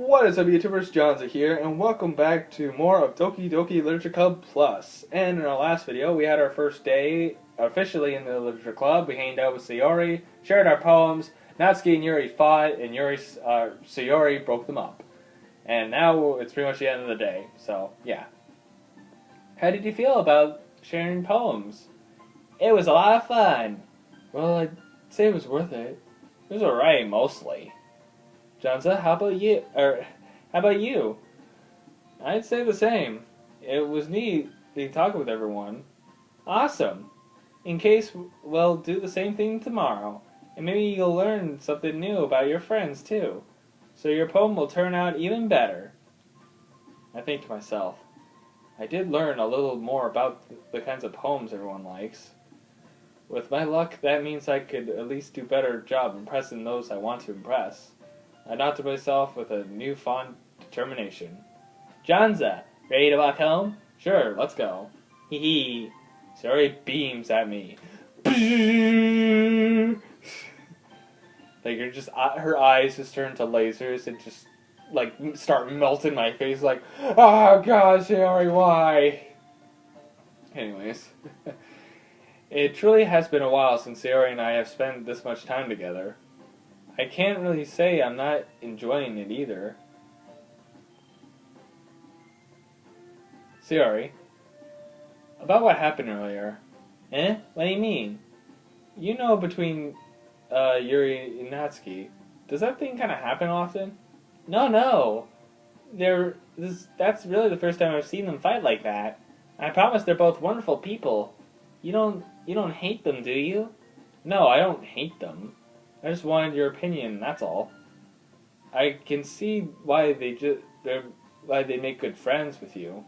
What is up, YouTubers? Johnza here, and welcome back to more of Doki Doki Literature Club Plus. And in our last video, we had our first day officially in the Literature Club. We hanged out with Sayori, shared our poems. Natsuki and Yuri fought, and Sayori broke them up. And now it's pretty much the end of the day, so yeah. How did you feel about sharing poems? It was a lot of fun. Well, I'd say it was worth it. It was alright, mostly. Johnza, how about you? I'd say the same. It was neat to talk with everyone. Awesome. In case, we'll do the same thing tomorrow. And maybe you'll learn something new about your friends, too. So your poem will turn out even better. I think to myself, I did learn a little more about the kinds of poems everyone likes. With my luck, that means I could at least do a better job impressing those I want to impress. I nodded to myself with a newfound determination. Johnza, ready to walk home? Sure, let's go. Hee hee. Sayori beams at me. Like her eyes just turn to lasers and just like start melting my face. Like, oh god, Sayori, why? Anyways, it truly has been a while since Sayori and I have spent this much time together. I can't really say I'm not enjoying it either. Sayori, about what happened earlier. Eh? What do you mean? You know, between Yuri and Natsuki, does that thing kind of happen often? No. That's really the first time I've seen them fight like that. I promise they're both wonderful people. You don't hate them, do you? No, I don't hate them. I just wanted your opinion, that's all. I can see why they make good friends with you.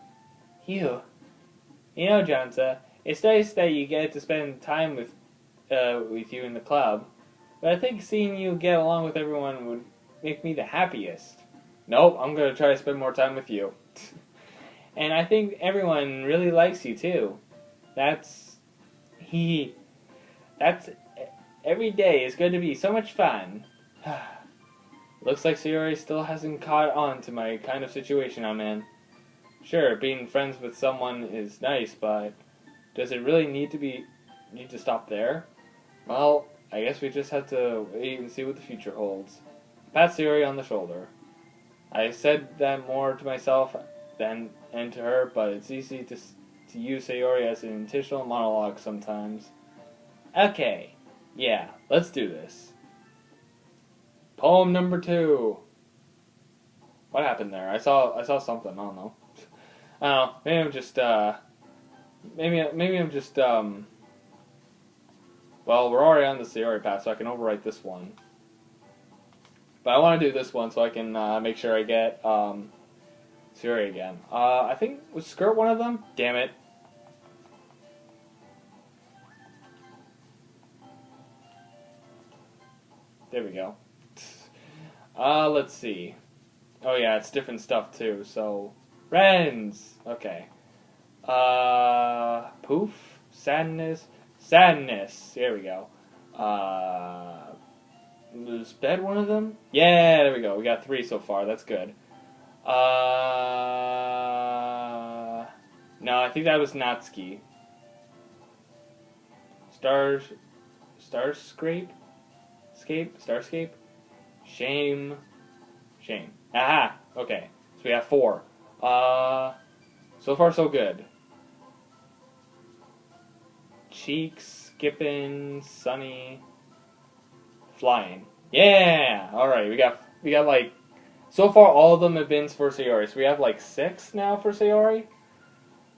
You know, Johnza, it's nice that you get to spend time with you in the club, but I think seeing you get along with everyone would make me the happiest. Nope, I'm gonna try to spend more time with you. And I think everyone really likes you too. That's every day is going to be so much fun. Looks like Sayori still hasn't caught on to my kind of situation I'm in. Sure, being friends with someone is nice, but does it really need to stop there? Well, I guess we just have to wait and see what the future holds. Pat Sayori on the shoulder. I said that more to myself and to her, but it's easy to use Sayori as an intentional monologue sometimes. Okay. Yeah, let's do this. Poem number 2. What happened there? I saw something. I don't know. Maybe I'm just well, we're already on the Sayori path, so I can overwrite this one. But I want to do this one so I can make sure I get Sayori again. I think was Skirt one of them? Damn it. There we go. Let's see. Oh yeah, it's different stuff too, so... Friends! Okay. Poof? Sadness? Sadness! There we go. Was bed one of them? Yeah, there we go. We got 3 so far, that's good. No, I think that was Natsuki. Starscape? Shame. Aha! Okay. So we have 4. So far so good. Cheeks, skipping, sunny, flying. Yeah! Alright, we got like, so far all of them have been for Sayori. So we have like 6 now for Sayori.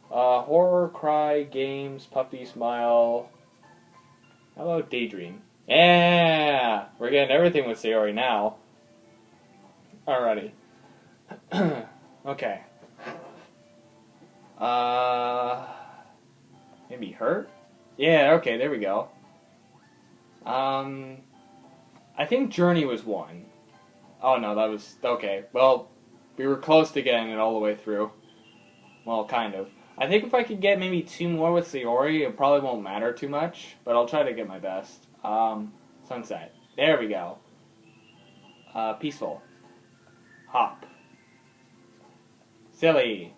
Horror, cry, games, puppy, smile. How about daydream? Yeah! We're getting everything with Sayori now. Alrighty. Okay. Maybe hurt? Yeah, okay, there we go. I think Journey was 1. Oh no, that was... Okay, well, we were close to getting it all the way through. Well, kind of. I think if I could get maybe 2 more with Sayori, it probably won't matter too much, but I'll try to get my best. Sunset. There we go. Peaceful. Hop. silly,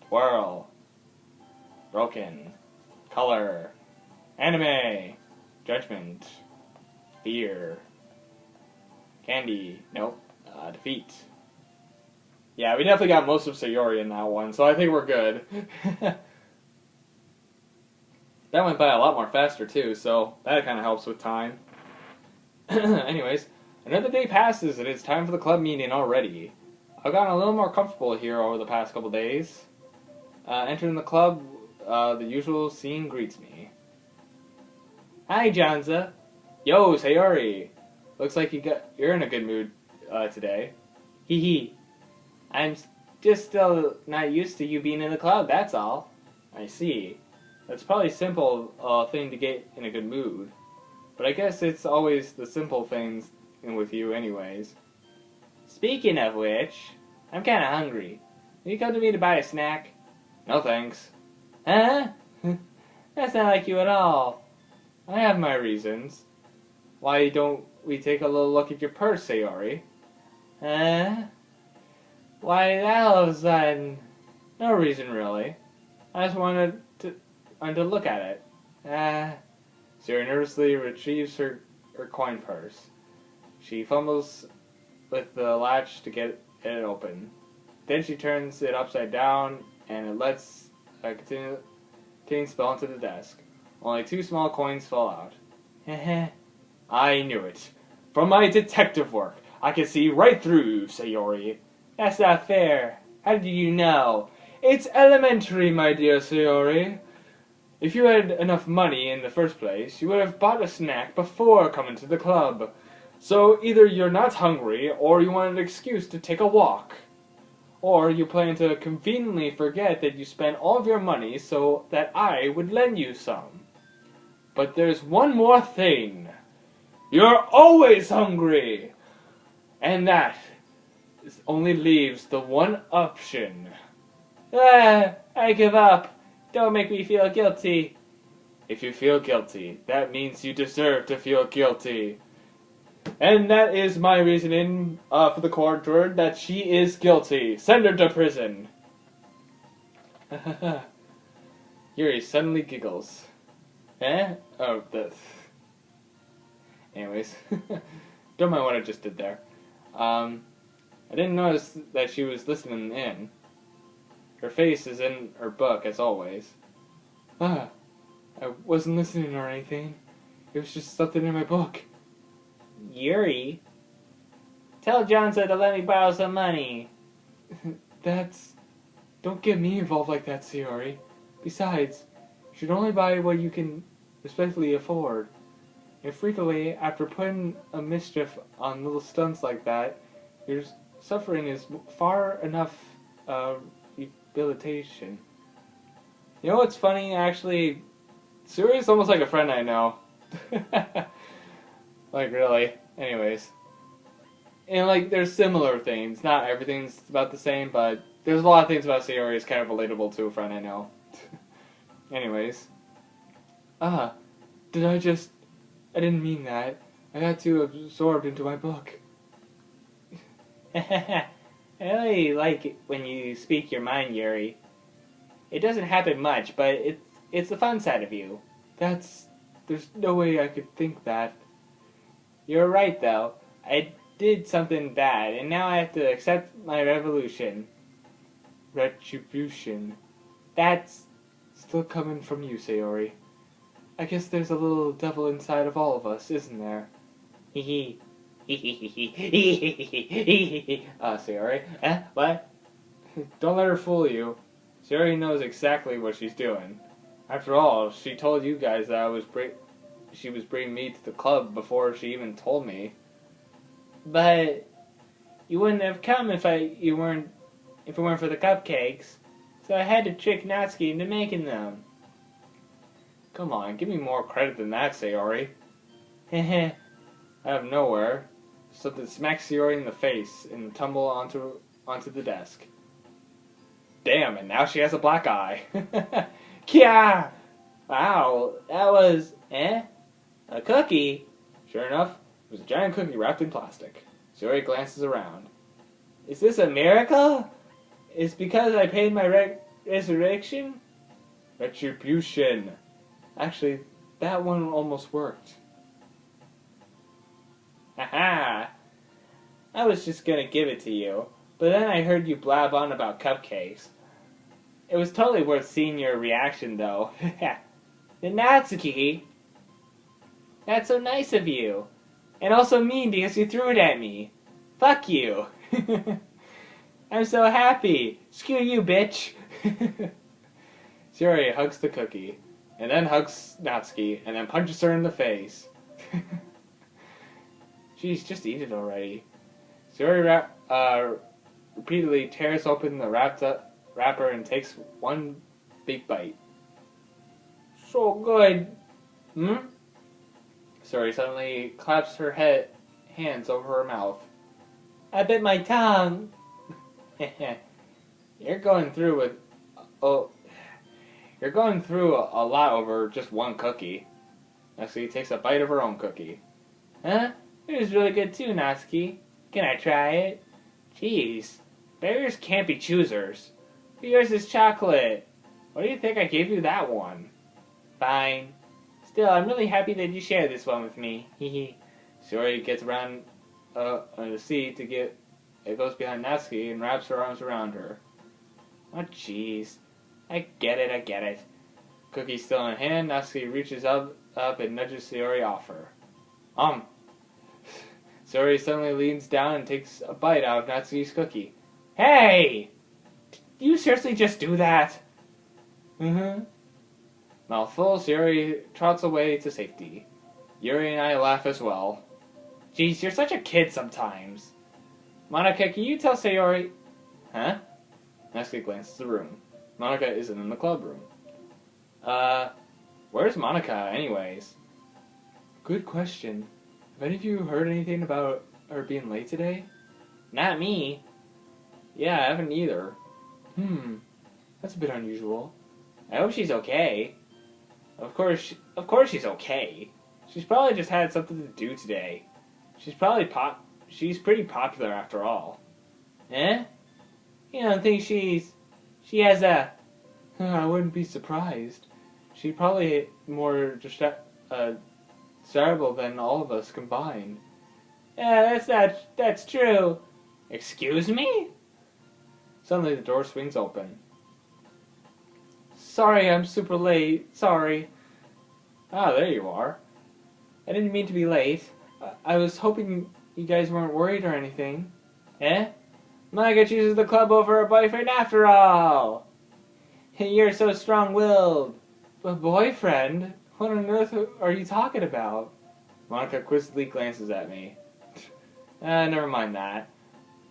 twirl, broken, color, anime, judgment, fear, candy, nope, defeat. Yeah, we definitely got most of Sayori in that one, so I think we're good. That went by a lot more faster too, so that kind of helps with time. Anyways, another day passes and it's time for the club meeting already. I've gotten a little more comfortable here over the past couple days. Entering the club, the usual scene greets me. Hi, Janza. Yo, Sayori. Looks like you're in a good mood today. Hee hee. I'm just still not used to you being in the club, that's all. I see. That's probably a simple thing to get in a good mood. But I guess it's always the simple things with you anyways. Speaking of which, I'm kinda hungry. Will you come to me to buy a snack? No thanks. Huh? That's not like you at all. I have my reasons. Why don't we take a little look at your purse, Sayori? Huh? Why that all of a sudden? No reason really. I just wanted to look at it. Sayori nervously retrieves her coin purse. She fumbles with the latch to get it open. Then she turns it upside down and it lets a continuing spill onto the desk. Only 2 small coins fall out. I knew it. From my detective work, I can see right through you, Sayori. That's not fair. How did you know? It's elementary, my dear Sayori. If you had enough money in the first place, you would have bought a snack before coming to the club. So either you're not hungry, or you want an excuse to take a walk. Or you plan to conveniently forget that you spent all of your money so that I would lend you some. But there's one more thing. You're always hungry! And that only leaves the one option. I give up. Don't make me feel guilty. If you feel guilty, that means you deserve to feel guilty. And that is my reasoning for the court word that she is guilty. Send her to prison. Yuri suddenly giggles. Oh, anyways. Don't mind what I just did there. I didn't notice that she was listening in. Her face is in her book, as always. I wasn't listening or anything. It was just something in my book. Yuri? Tell Johnson to let me borrow some money. Don't get me involved like that, Sayori. Besides, you should only buy what you can respectfully afford. And frequently, after putting a mischief on little stunts like that, your suffering is far enough rehabilitation. You know what's funny, actually? Sayori is almost like a friend I know. Like, really. Anyways. And, like, there's similar things. Not everything's about the same, but there's a lot of things about Sayori is kind of relatable to a friend I know. Anyways. I didn't mean that. I got too absorbed into my book. I really like it when you speak your mind, Yuri. It doesn't happen much, but it's the fun side of you. There's no way I could think that. You're right, though. I did something bad, and now I have to accept my revolution. Retribution. That's still coming from you, Sayori. I guess there's a little devil inside of all of us, isn't there? Hee hee. Sayori? What? Don't let her fool you. Sayori knows exactly what she's doing. After all, she told you guys that she was bringing me to the club before she even told me. But you wouldn't have come if it weren't for the cupcakes. So I had to trick Natsuki into making them. Come on, give me more credit than that, Sayori. Heh. Out of nowhere, something smacks Sayori in the face and tumble onto the desk. Damn, and now she has a black eye. Kya! Wow, that was, a cookie? Sure enough, it was a giant cookie wrapped in plastic. Sayori glances around. Is this a miracle? It's because I paid my resurrection? Retribution. Actually, that one almost worked. Haha! I was just gonna give it to you, but then I heard you blab on about cupcakes. It was totally worth seeing your reaction, though. The Natsuki? That's so nice of you. And also mean because you threw it at me. Fuck you. I'm so happy. Screw you, bitch. Sayori hugs the cookie, and then hugs Natsuki, and then punches her in the face. Jeez, just eat it already. Sayori repeatedly tears open the wrapper and takes one big bite. So good. Hmm? Sayori suddenly claps her hands over her mouth. I bit my tongue. You're going through a lot over just one cookie. Natsuki takes a bite of her own cookie. Huh? It was really good too, Natsuki. Can I try it? Jeez. Bears can't be choosers. But yours is chocolate. Why do you think I gave you that one? Fine. Still, I'm really happy that you shared this one with me. Hehe. Sayori gets around on the seat to get. It goes behind Natsuki and wraps her arms around her. Oh, jeez. I get it. Cookie still in hand, Natsuki reaches up and nudges Sayori off her. Sayori suddenly leans down and takes a bite out of Natsuki's cookie. Hey! Did you seriously just do that? Mm-hmm. Mouthful, Sayori trots away to safety. Yuri and I laugh as well. Jeez, you're such a kid sometimes. Monica, can you tell Sayori... Huh? Natsuki glances the room. Monica isn't in the club room. Where's Monica, anyways? Good question. Have any of you heard anything about her being late today? Not me. Yeah, I haven't either. That's a bit unusual. I hope she's okay. Of course she's okay. She's probably just had something to do today. She's pretty popular after all. Eh? You don't think she has a... I wouldn't be surprised. She's probably more desirable than all of us combined. Yeah, that's true. Excuse me? Suddenly the door swings open. Sorry, I'm super late. Sorry. Ah, there you are. I didn't mean to be late. I was hoping you guys weren't worried or anything. Eh? Monica chooses the club over her boyfriend after all! You're so strong-willed. But boyfriend? What on earth are you talking about? Monica quizzically glances at me. Never mind that.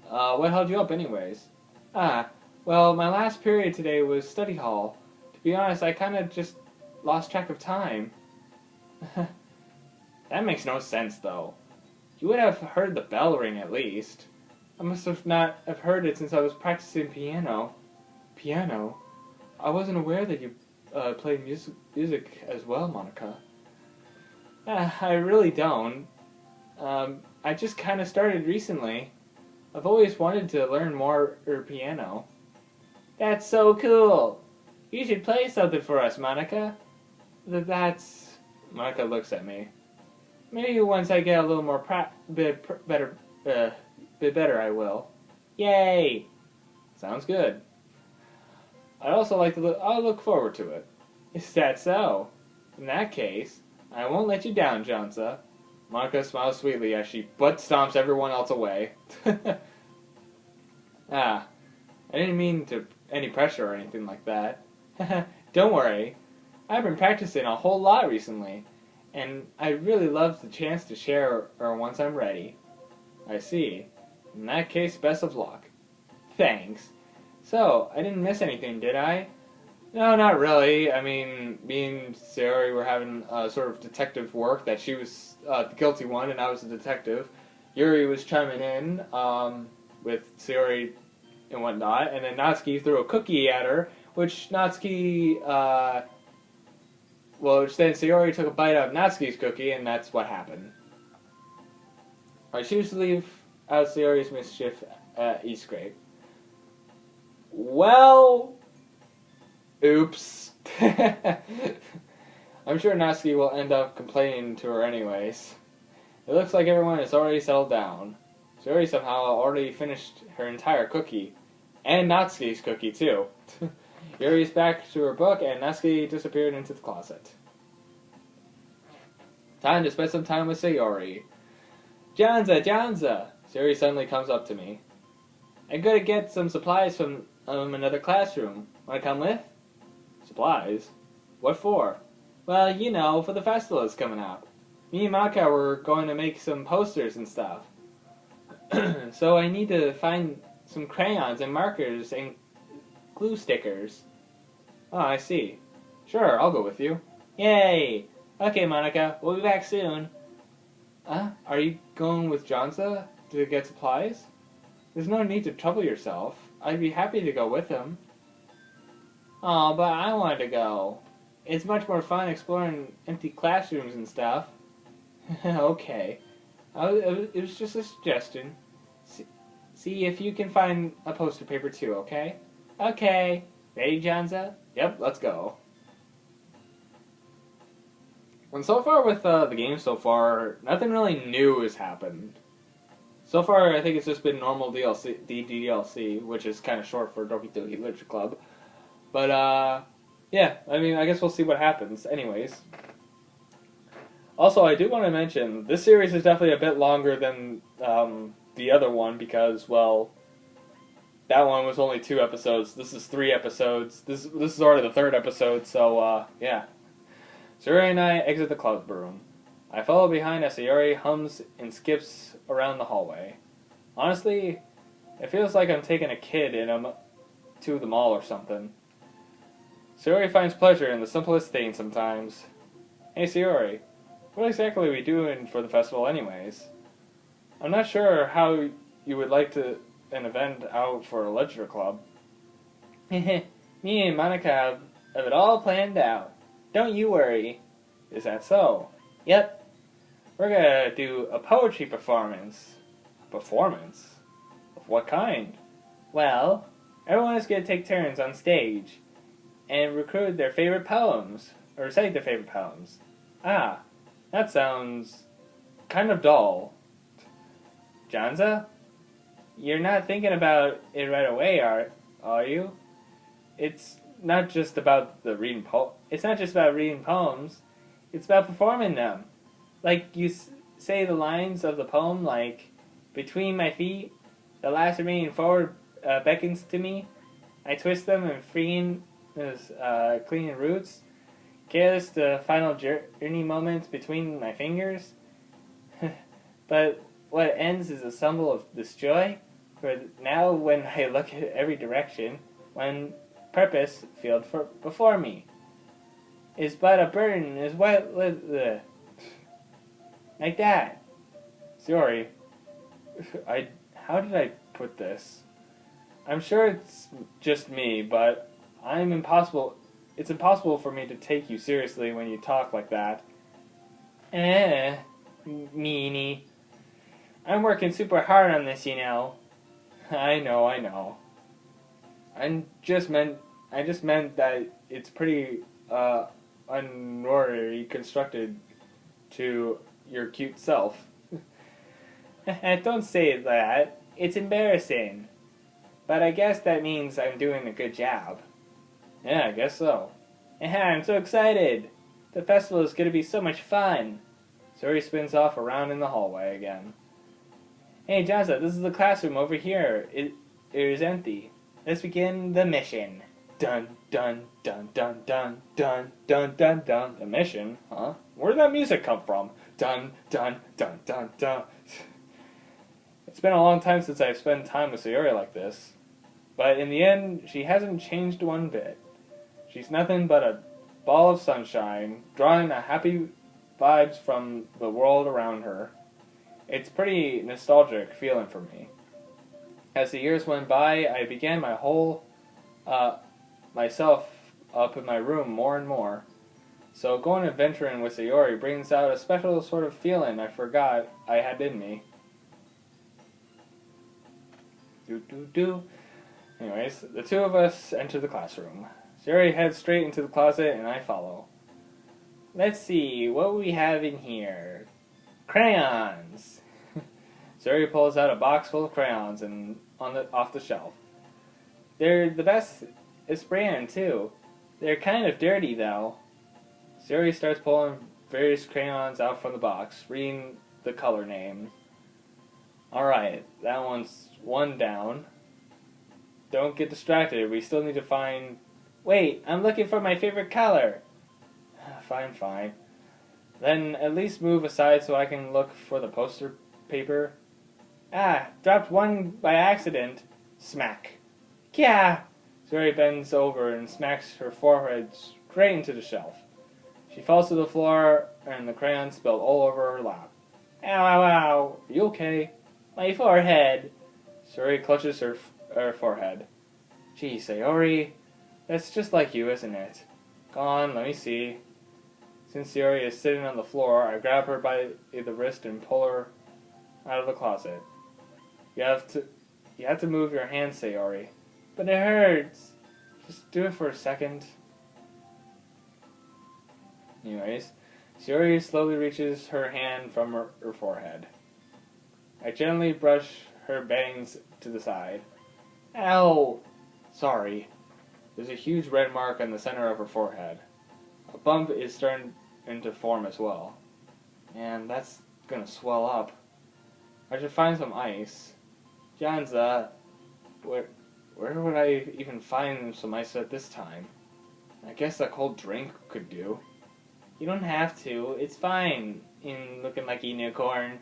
What held you up anyways? Well, my last period today was study hall. To be honest, I kinda just lost track of time. That makes no sense, though. You would have heard the bell ring at least. I must have not have heard it since I was practicing piano. Piano? I wasn't aware that you played music as well, Monica. I really don't. I just kind of started recently. I've always wanted to learn more piano. That's so cool! You should play something for us, Monica. That's... Monica looks at me. Maybe once I get a little more bit better, I will. Yay! Sounds good. I'd also like to I'll look forward to it. Is that so? In that case, I won't let you down, Jonsa. Monica smiles sweetly as she butt stomps everyone else away. I didn't mean to any pressure or anything like that. Don't worry. I've been practicing a whole lot recently, and I'd really love the chance to share once I'm ready. I see. In that case, best of luck. Thanks. So, I didn't miss anything, did I? No, not really. I mean, me and Sayori were having sort of detective work, that she was the guilty one and I was the detective. Yuri was chiming in with Sayori and whatnot, and then Natsuki threw a cookie at her, which Natsuki, which then Sayori took a bite out of Natsuki's cookie, and that's what happened. I choose to leave out Sayori's mischief at Eastgrape. Well, oops. I'm sure Natsuki will end up complaining to her anyways. It looks like everyone is already settled down. Sayori somehow already finished her entire cookie. And Natsuki's cookie, too. Yuri's back to her book, and Natsuki disappeared into the closet. Time to spend some time with Sayori. Janza, Janza! Sayori suddenly comes up to me. I'm gonna get some supplies from another classroom. Wanna come with? Supplies? What for? Well, you know, for the festival that's coming up. Me and Maka were going to make some posters and stuff. So I need to find some crayons and markers and glue stickers. Oh, I see. Sure, I'll go with you. Yay! Okay, Monica, we'll be back soon. Are you going with Janza to get supplies? There's no need to trouble yourself. I'd be happy to go with him. Oh, but I wanted to go. It's much more fun exploring empty classrooms and stuff. Okay. It was just a suggestion. See if you can find a poster paper too, okay? Okay. Ready, Janza? Yep, let's go. And so far with the game so far, nothing really new has happened. So far, I think it's just been normal DLC, which is kind of short for Doki Doki Literature Club. But, yeah, I mean, I guess we'll see what happens. Anyways. Also, I do want to mention, this series is definitely a bit longer than the other one because, well, that one was only 2 episodes. This is 3 episodes. This is already the 3rd episode, so, yeah. Sayori and I exit the club room. I follow behind as Sayori hums and skips around the hallway. Honestly, it feels like I'm taking a kid to the mall or something. Sayori finds pleasure in the simplest things sometimes. Hey Sayori, what exactly are we doing for the festival anyways? I'm not sure how you would like an event out for a literature club. Me and Monica have it all planned out. Don't you worry. Is that so? Yep. We're gonna do a poetry performance. A performance? Of what kind? Well, everyone is gonna take turns on stage and recruit their favorite poems, or recite their favorite poems. Ah, that sounds kind of dull. Janza? You're not thinking about it right away, are you? It's not just about reading poems. It's about performing them. Like you say the lines of the poem, like between my feet, the last remaining forward beckons to me. I twist them and freeing those clean roots. Careless the final journey moments between my fingers. But what ends is a symbol of this joy. For now, when I look at every direction, when purpose field before me is but a burden, is what like that. Sorry, how did I put this? I'm sure it's just me, but it's impossible for me to take you seriously when you talk like that. Meanie. I'm working super hard on this, you know. I know. I just meant that it's pretty unordinary constructed to your cute self. Don't say that. It's embarrassing. But I guess that means I'm doing a good job. Yeah, I guess so. I'm so excited. The festival is going to be so much fun. Sayori spins off around in the hallway again. Hey, Janza, this is the classroom over here. It is empty. Let's begin the mission. Dun, dun, dun, dun, dun, dun, dun, dun, dun. The mission? Huh? Where did that music come from? Dun, dun, dun, dun, dun. It's been a long time since I've spent time with Sayori like this. But in the end, she hasn't changed one bit. She's nothing but a ball of sunshine, drawing a happy vibes from the world around her. It's pretty nostalgic feeling for me. As the years went by, I began my whole myself up in my room more and more. So going adventuring with Sayori brings out a special sort of feeling I forgot I had in me. Anyways, the two of us enter the classroom. Sayori heads straight into the closet and I follow. Let's see, what we have in here? Crayons! Sayori pulls out a box full of crayons and off the shelf. They're the best brand too. They're kind of dirty though. Sayori starts pulling various crayons out from the box, reading the color name. Alright, that one's one down. Don't get distracted, we still need to find... Wait, I'm looking for my favorite color! Fine. Then at least move aside so I can look for the poster paper. Dropped one by accident. Smack. Kya! Sayori bends over and smacks her forehead straight into the shelf. She falls to the floor and the crayons spill all over her lap. Ow! Are you okay? My forehead! Sayori clutches her forehead. Gee, Sayori, that's just like you, isn't it? Go on, let me see. Since Sayori is sitting on the floor, I grab her by the wrist and pull her out of the closet. You have to move your hand, Sayori. But it hurts. Just do it for a second. Anyways, Sayori slowly reaches her hand from her forehead. I gently brush her bangs to the side. Ow! Sorry. There's a huge red mark on the center of her forehead. A bump is starting to form as well. And that's gonna swell up. I should find some ice. Janza, where would I even find some ice at this time? I guess a cold drink could do. You don't have to. It's fine. In looking like a unicorn.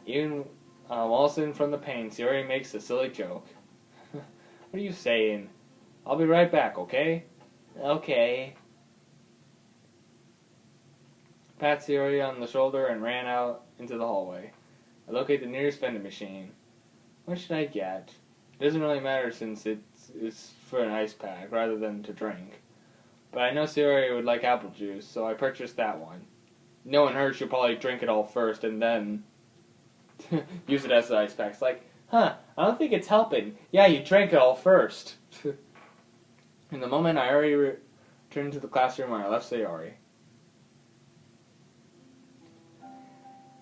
Even waltzing from the pain, Sayori makes a silly joke. What are you saying? I'll be right back, okay? Okay. Pat Sayori on the shoulder and ran out into the hallway. I locate the nearest vending machine. What should I get? It doesn't really matter since it's for an ice pack rather than to drink. But I know Sayori would like apple juice, so I purchased that one. Knowing her, she'll probably drink it all first and then use it as the ice pack. It's like, I don't think it's helping. Yeah, you drank it all first. In the moment, I already returned to the classroom where I left Sayori.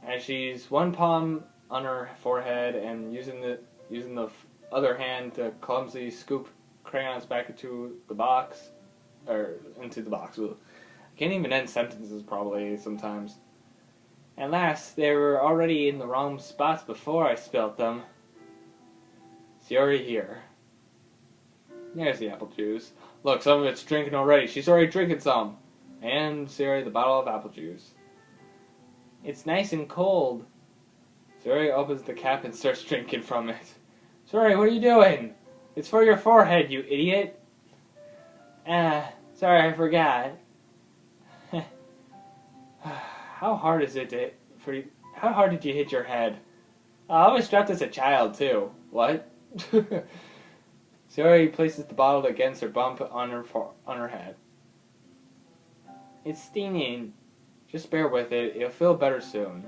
As she's one palm on her forehead and using the other hand to clumsily scoop crayons back into the box. I can't even end sentences probably sometimes. At last, they were already in the wrong spots before I spilt them. Sayori here. There's the apple juice. Look, some of it's drinking already. She's already drinking some. And Sayori the bottle of apple juice. It's nice and cold. Sayori opens the cap and starts drinking from it. Sayori, what are you doing? It's for your forehead, you idiot. Sorry, I forgot. How hard is it how hard did you hit your head? I was dropped as a child, too. What? Sayori places the bottle against her bump on her head. It's stinging. Just bear with it. It'll feel better soon.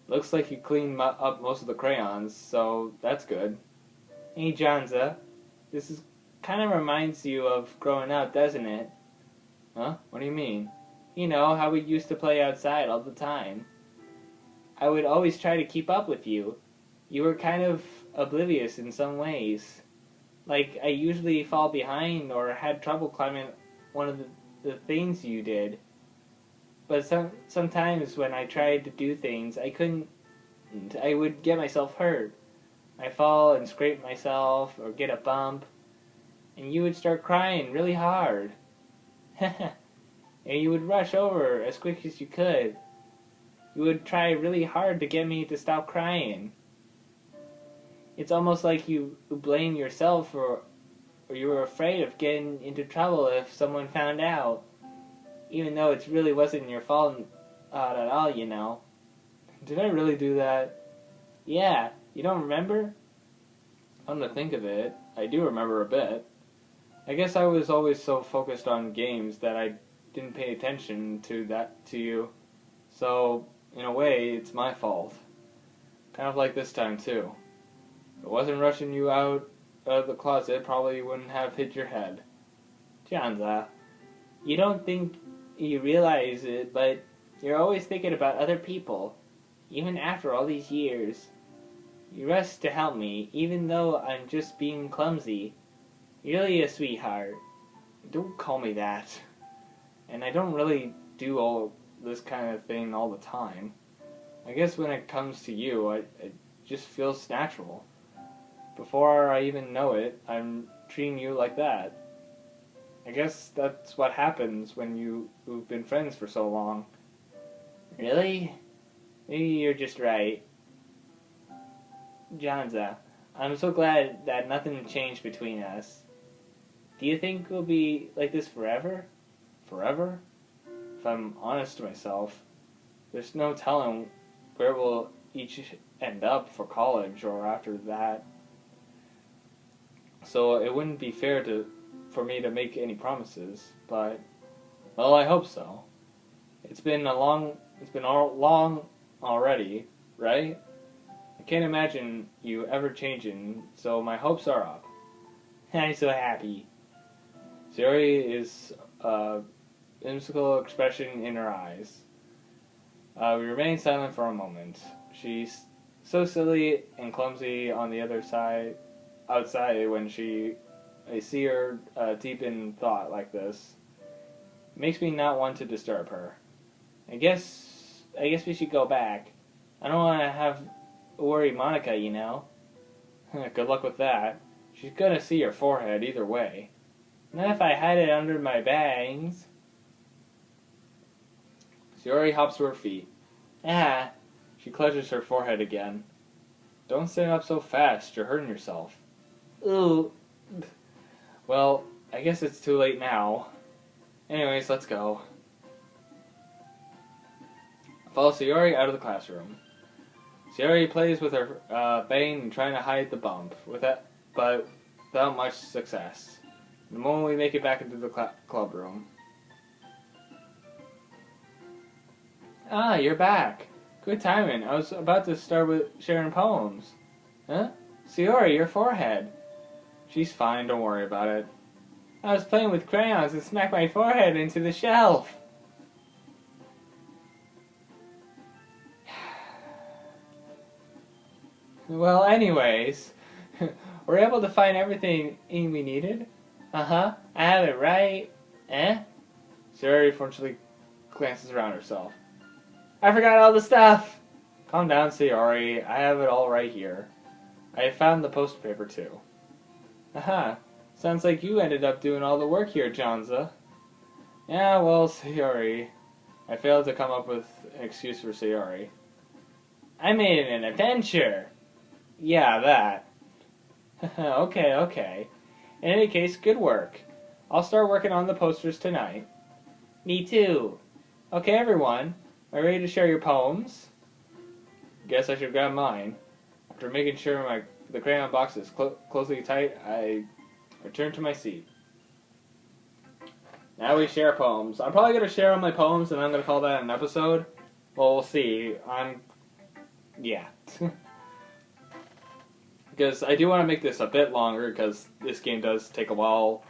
Looks like you cleaned up most of the crayons, so that's good. Hey, Janza. This kind of reminds you of growing up, doesn't it? Huh? What do you mean? You know, how we used to play outside all the time. I would always try to keep up with you. You were kind of oblivious in some ways. Like, I usually fall behind or had trouble climbing one of the things you did. But sometimes when I tried to do things, I couldn't. I would get myself hurt. I fall and scrape myself or get a bump. And you would start crying really hard. And you would rush over as quick as you could. You would try really hard to get me to stop crying. It's almost like you blame yourself or you were afraid of getting into trouble if someone found out. Even though it really wasn't your fault at all, you know. Did I really do that? Yeah, you don't remember? Come to think of it, I do remember a bit. I guess I was always so focused on games that I didn't pay attention to you. So, in a way, it's my fault. Kind of like this time, too. I wasn't rushing you out of the closet probably wouldn't have hit your head. Janza, you don't think you realize it, but you're always thinking about other people, even after all these years. You rush to help me, even though I'm just being clumsy. You're really a sweetheart. Don't call me that. And I don't really do all this kind of thing all the time. I guess when it comes to you, it just feels natural. Before I even know it, I'm treating you like that. I guess that's what happens when you've been friends for so long. Really? Maybe you're just right. Janza, I'm so glad that nothing changed between us. Do you think we'll be like this forever? Forever? If I'm honest to myself, there's no telling where we'll each end up for college or after that. So it wouldn't be fair for me to make any promises, but, well, I hope so. It's been all long already, right? I can't imagine you ever changing, so my hopes are up. I'm so happy. Sayori is whimsical expression in her eyes. We remain silent for a moment. She's so silly and clumsy on the other side, outside when I see her deep in thought like this. It makes me not want to disturb her. I guess we should go back. I don't want to have worry Monica, you know. Good luck with that. She's gonna see your forehead either way. Not if I hide it under my bangs. Sayori hops to her feet. Ah. She clutches her forehead again. Don't stand up so fast, you're hurting yourself. Ooh. Well, I guess it's too late now. Anyways, let's go. I follow Sayori out of the classroom. Sayori plays with her bane and trying to hide the bump, but without much success. The moment we make it back into the club room. Ah, you're back. Good timing. I was about to start with sharing poems. Huh? Sayori, your forehead. She's fine, don't worry about it. I was playing with crayons and smacked my forehead into the shelf. Well, anyways, we're able to find everything we needed. Uh-huh, I have it right. Eh? Sayori fortunately glances around herself. I forgot all the stuff. Calm down, Sayori. I have it all right here. I found the poster paper too. Aha. Sounds like you ended up doing all the work here, Janza. Yeah, well, Sayori. I failed to come up with an excuse for Sayori. I made it an adventure. Yeah, that. Okay. In any case, good work. I'll start working on the posters tonight. Me too. Okay, everyone. Are you ready to share your poems? Guess I should grab mine. After making sure the crayon box is closely tight, I return to my seat. Now we share poems. I'm probably going to share all my poems and I'm going to call that an episode. Well, we'll see. Yeah. Because I do want to make this a bit longer because this game does take a while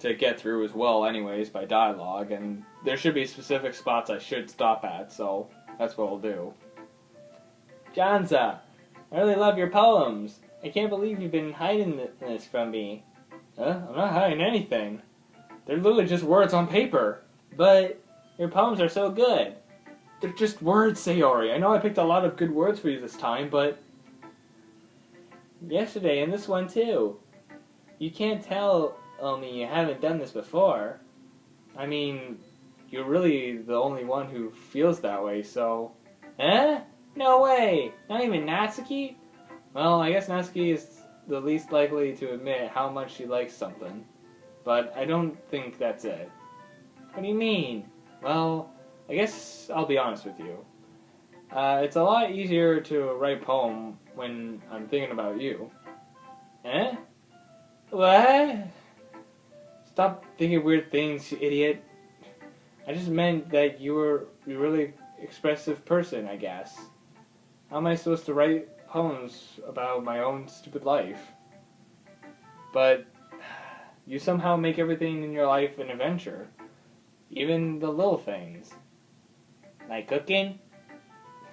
to get through as well anyways by dialogue, and there should be specific spots I should stop at, so that's what we'll do. Janza, I really love your poems. I can't believe you've been hiding this from me. Huh? I'm not hiding anything. They're literally just words on paper. But your poems are so good. They're just words, Sayori. I know I picked a lot of good words for you this time, but... Yesterday and this one too. You can't tell me you haven't done this before. I mean, you're really the only one who feels that way, so... Eh? No way! Not even Natsuki? Well, I guess Natsuki is the least likely to admit how much she likes something. But I don't think that's it. What do you mean? Well, I guess I'll be honest with you. It's a lot easier to write a poem when I'm thinking about you. Eh? What? Stop thinking weird things, you idiot. I just meant that you're a really expressive person, I guess. How am I supposed to write poems about my own stupid life? but you somehow make everything in your life an adventure. Even the little things. Like cooking?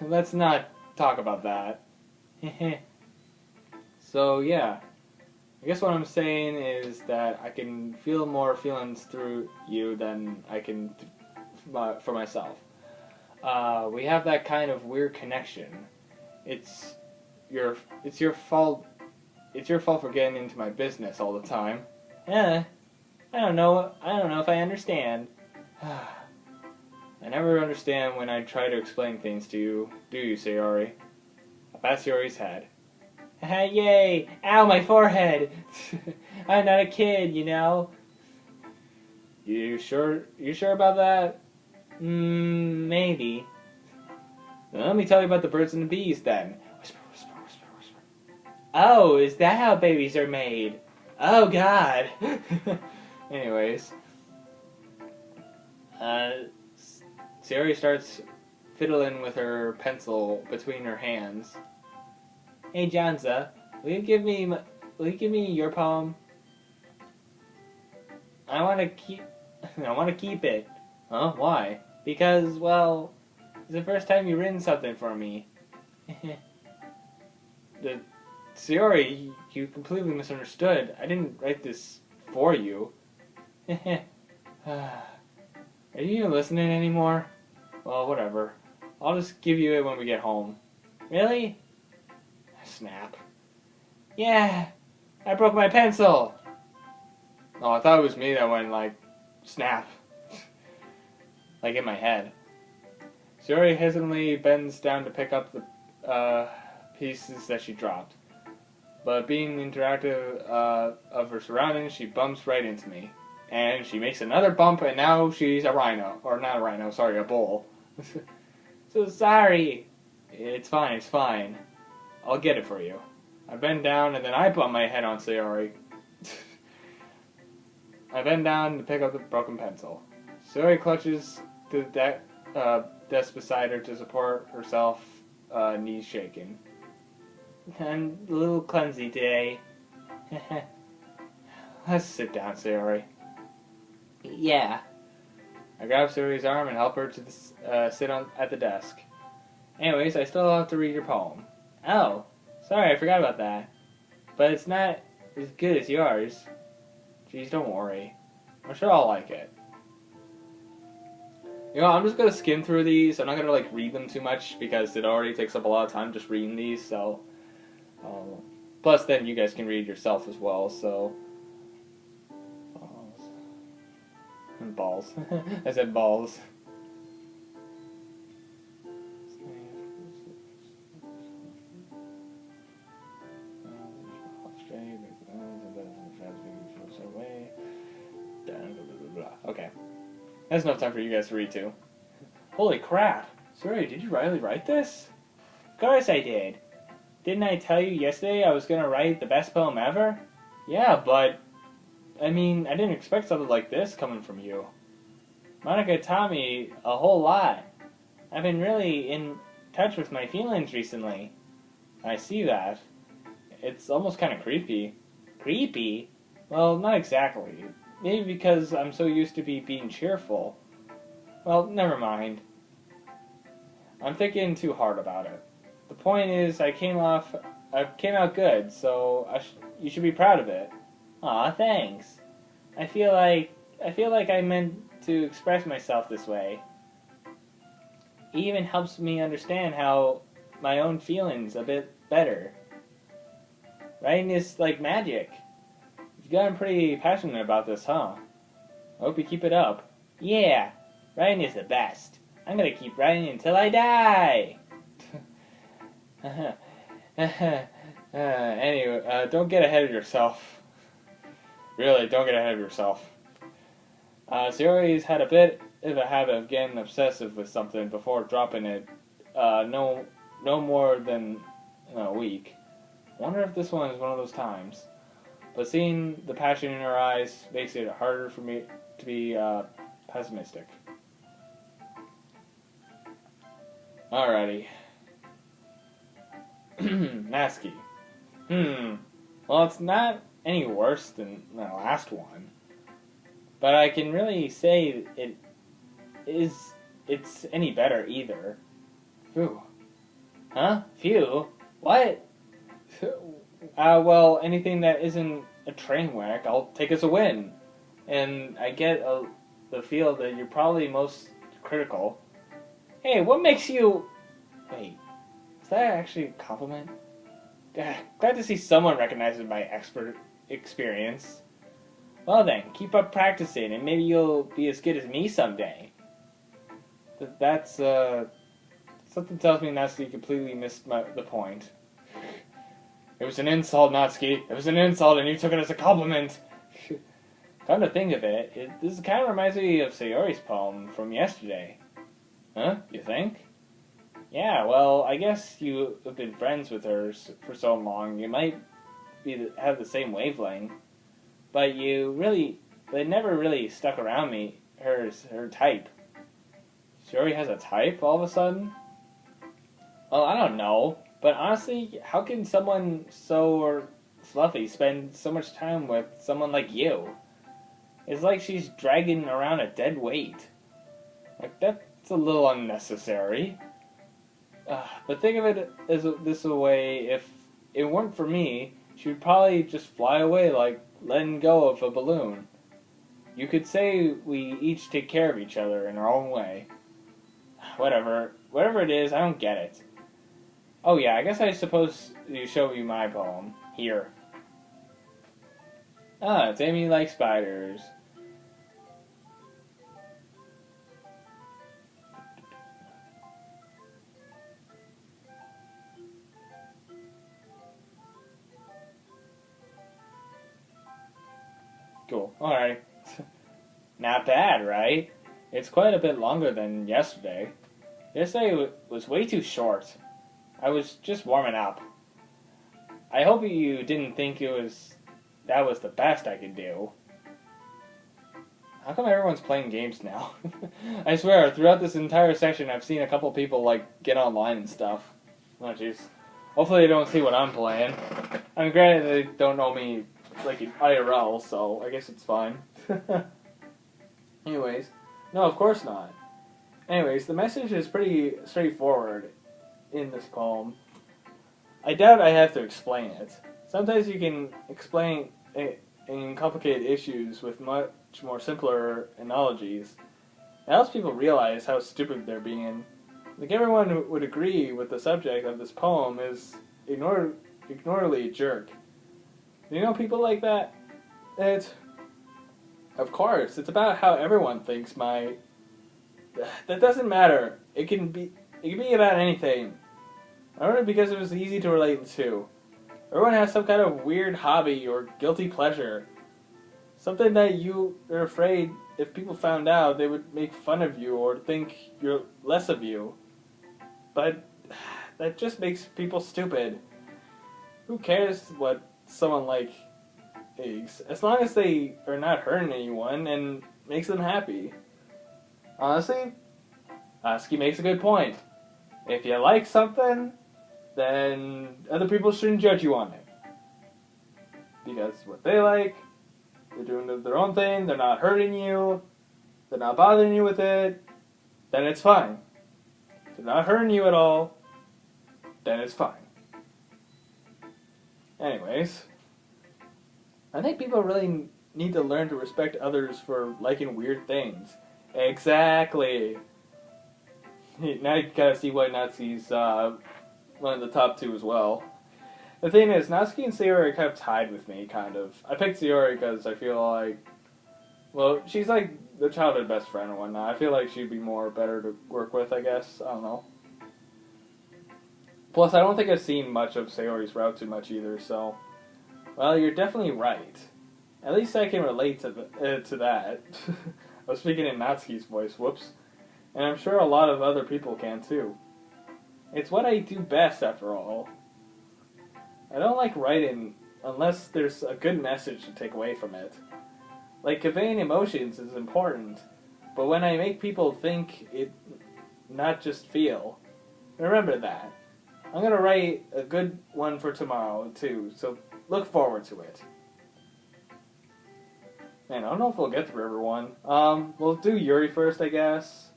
Let's not talk about that. So, yeah. I guess what I'm saying is that I can feel more feelings through you than I can for myself. We have that kind of weird connection. It's your fault. It's your fault for getting into my business all the time. I don't know if I understand. I never understand when I try to explain things to you, do you, Sayori? I pat Sayori's head. Yay! Ow, my forehead! I'm not a kid, you know? You sure about that? Maybe. Let me tell you about the birds and the bees then. Whisper, whisper, whisper, whisper. Oh, is that how babies are made? Oh, God! Anyways. Sayori starts fiddling with her pencil between her hands. Hey, Janza, will you give me your poem? I want to keep it. Huh? Why? Because, well, it's the first time you've written something for me. Sayori, you completely misunderstood. I didn't write this for you. Are you even listening anymore? Well, whatever. I'll just give you it when we get home. Really? Snap. Yeah, I broke my pencil. Oh, I thought it was me that went like, snap. Like in my head. Sayori hesitantly bends down to pick up the pieces that she dropped. But being interactive of her surroundings, she bumps right into me. And she makes another bump, and now she's a rhino. Or not a rhino, sorry, a bull. So sorry. It's fine. I'll get it for you. I bend down, and then I bump my head on Sayori. I bend down to pick up the broken pencil. Sayori clutches the desk beside her to support herself, knees shaking. I'm a little clumsy today. Let's sit down, Sayori. Yeah. I grab Sayori's arm and help her to sit at the desk. Anyways, I still have to read your poem. Oh, sorry, I forgot about that. But it's not as good as yours. Jeez, don't worry. I'm sure I'll like it. You know, I'm just gonna skim through these. I'm not gonna like read them too much because it already takes up a lot of time just reading these. So, plus then you guys can read yourself as well. So, balls. I said balls. Okay. That's enough time for you guys to read too. Holy crap! Sorry, did you really write this? Of course I did. Didn't I tell you yesterday I was gonna write the best poem ever? Yeah, but I mean, I didn't expect something like this coming from you. Monica taught me a whole lot. I've been really in touch with my feelings recently. I see that. It's almost kind of creepy. Creepy? Well, not exactly. Maybe because I'm so used to being cheerful. Well, never mind. I'm thinking too hard about it. The point is, I came out good, so you should be proud of it. Aw, thanks. I feel like I meant to express myself this way. It even helps me understand how my own feelings a bit better. Writing is like magic. You've gotten pretty passionate about this, huh? I hope you keep it up. Yeah, writing is the best. I'm gonna keep writing until I die. Anyway, don't get ahead of yourself. Really, don't get ahead of yourself. Sayori's had a bit of a habit of getting obsessive with something before dropping it. No more than a week. I wonder if this one is one of those times. But seeing the passion in her eyes makes it harder for me to be pessimistic. Alrighty. Masky. Well, it's not any worse than the last one. But I can really say it's any better either. Phew. Huh? Phew? What? Well, anything that isn't a train wreck, I'll take as a win. And I get the feel that you're probably most critical. Hey, what makes you... Wait, is that actually a compliment? Glad to see someone recognizes my expert experience. Well then, keep up practicing, and maybe you'll be as good as me someday. That's, something tells me Natsuki completely missed the point. It was an insult, Natsuki. It was an insult, and you took it as a compliment. Come to think of it, this kind of reminds me of Sayori's poem from yesterday. Huh? You think? Yeah, well, I guess you have been friends with her for so long, you might have the same wavelength. But it never really stuck around me, her type. Sayori has a type all of a sudden? Well, I don't know, but honestly, how can someone so fluffy spend so much time with someone like you? It's like she's dragging around a dead weight. Like, that's a little unnecessary. But think of it as this way, if it weren't for me, she would probably just fly away like letting go of a balloon. You could say we each take care of each other in our own way. Whatever it is, I don't get it. Oh yeah, I guess I suppose to show you my poem. Here. It's Amy Like Spiders. Cool. Alright. Not bad, right? It's quite a bit longer than yesterday. Yesterday was way too short. I was just warming up. I hope you didn't think that was the best I could do. How come everyone's playing games now? I swear, throughout this entire session, I've seen a couple people, like, get online and stuff. Oh, jeez. Hopefully they don't see what I'm playing. I mean, granted, they don't know me, like, in IRL, so I guess it's fine. Anyways. No, of course not. Anyways, the message is pretty straightforward in this poem. I doubt I have to explain it. Sometimes you can explain complicated issues with much more simpler analogies. It helps people realize how stupid they're being. Like, everyone would agree with the subject of this poem is ignorably a jerk. Do you know people like that? Of course, it's about how everyone thinks that doesn't matter. It can be about anything. I wonder because it was easy to relate to. Everyone has some kind of weird hobby or guilty pleasure. Something that you are afraid if people found out they would make fun of you or think you're less of you. But that just makes people stupid. Who cares what someone like is, as long as they are not hurting anyone and makes them happy. Honestly, Asuki makes a good point. If you like something, then other people shouldn't judge you on it. Because what they like, they're doing their own thing, they're not hurting you, they're not bothering you with it, then it's fine. If they're not hurting you at all, then it's fine. Anyways, I think people really need to learn to respect others for liking weird things. Exactly. Now you kind of see why Natsuki's one of the top two as well. The thing is, Natsuki and Sayori are kind of tied with me, kind of. I picked Sayori because I feel like, well, she's like the childhood best friend and whatnot. I feel like she'd be better to work with, I guess. I don't know. Plus, I don't think I've seen much of Sayori's route too much either, so... Well, you're definitely right. At least I can relate to that. I was speaking in Natsuki's voice, whoops. And I'm sure a lot of other people can too. It's what I do best, after all. I don't like writing unless there's a good message to take away from it. Like, conveying emotions is important, but when I make people think it, not just feel, remember that. I'm gonna write a good one for tomorrow, too, so look forward to it. Man, I don't know if we'll get through everyone. We'll do Yuri first, I guess.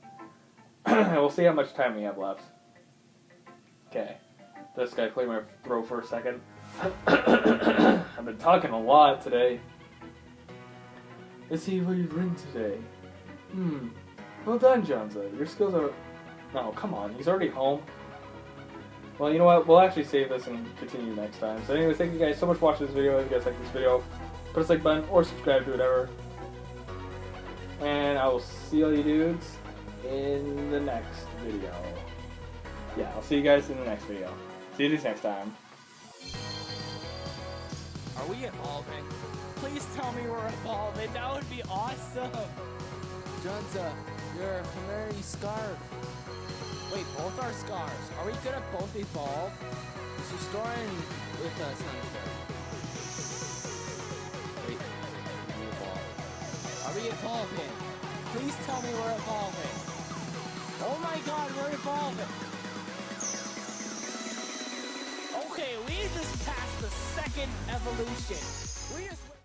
We'll see how much time we have left. Okay. This guy cleared my throat for a second. I've been talking a lot today. Let's see what you've written today. Well done, Johnza. Your skills are... No, come on. He's already home. Well, you know what? We'll actually save this and continue next time. So anyways, thank you guys so much for watching this video. If you guys like this video, put a like button or subscribe to whatever. And I will see all you dudes in the next video. Yeah, I'll see you guys in the next video. See you dudes next time. Are we evolving? Please tell me we're evolving. That would be awesome. Junza, your Hamari scarf. Wait, both our scarves. Are we gonna both evolve? Is your storing with us, Wait, we evolve. Are we evolving? Please tell me we're evolving. Oh my god, we're evolving. Okay, we just passed the second evolution. We just...